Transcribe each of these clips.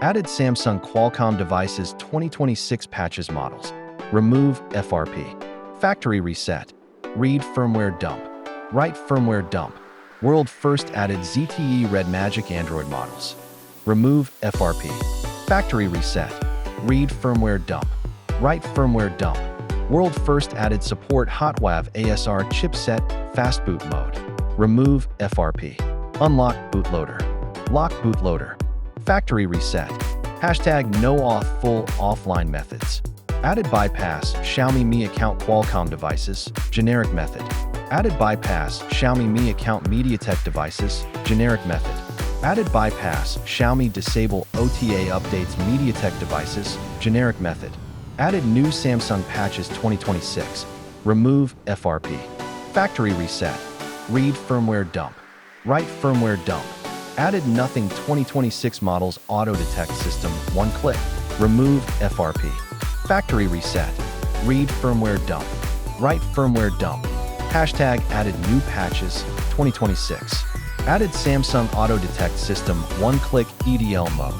Added Samsung Qualcomm devices 2026 patches models. Remove FRP. Factory reset. Read firmware dump. Write firmware dump. World first added ZTE Redmagic Android models. Remove FRP. Factory reset. Read firmware dump. Write firmware dump. World first added support HotWav ASR chipset fast boot mode. Remove FRP. Unlock bootloader. Lock bootloader. Factory reset. Hashtag no auth full offline methods. Added bypass Xiaomi Mi account Qualcomm devices, generic method. Added bypass Xiaomi Mi account MediaTek devices, generic method. Added bypass Xiaomi disable OTA updates MediaTek devices, generic method. Added new Samsung patches 2026. Remove FRP. Factory reset. Read firmware dump. Write firmware dump. Added nothing 2026 models auto detect system, one click. Remove FRP. Factory reset. Read firmware dump. Write firmware dump. Hashtag added new patches 2026. Added Samsung auto detect system, one click EDL mode.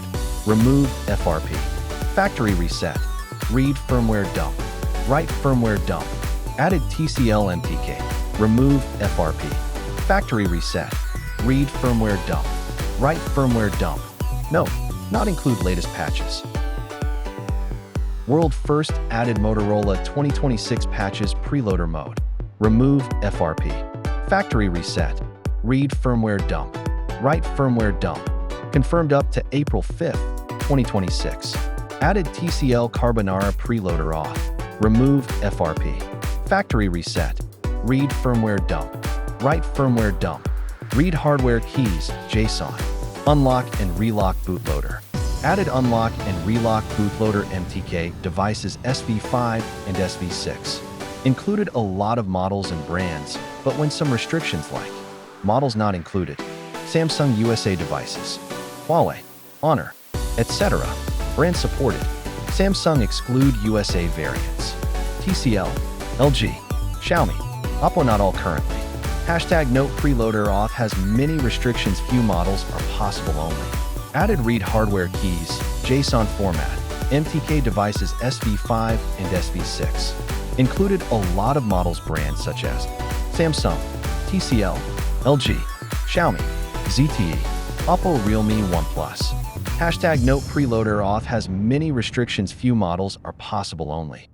Remove FRP. Factory reset. Read firmware dump. Write firmware dump. Added TCL MTK. Remove FRP. Factory reset. Read firmware dump. Write firmware dump. No, not include latest patches. World first added Motorola 2026 patches preloader mode. Remove FRP. Factory reset. Read firmware dump. Write firmware dump. Confirmed up to April 5th, 2026. Added TCL Carbonara preloader off. Remove FRP. Factory reset. Read firmware dump. Write firmware dump. Read hardware keys, JSON. Unlock and relock bootloader. Added unlock and relock bootloader MTK devices SV5 and SV6. Included a lot of models and brands, but when some restrictions like models not included, Samsung USA devices, Huawei, Honor, etc. Brand supported. Samsung exclude USA variants. TCL, LG, Xiaomi, Oppo not all currently. Hashtag note preloader auth has many restrictions, few models are possible only. Added read hardware keys, JSON format, MTK devices SV5 and SV6. Included a lot of models brands such as Samsung, TCL, LG, Xiaomi, ZTE, Oppo, Realme, OnePlus. Hashtag note preloader auth has many restrictions, few models are possible only.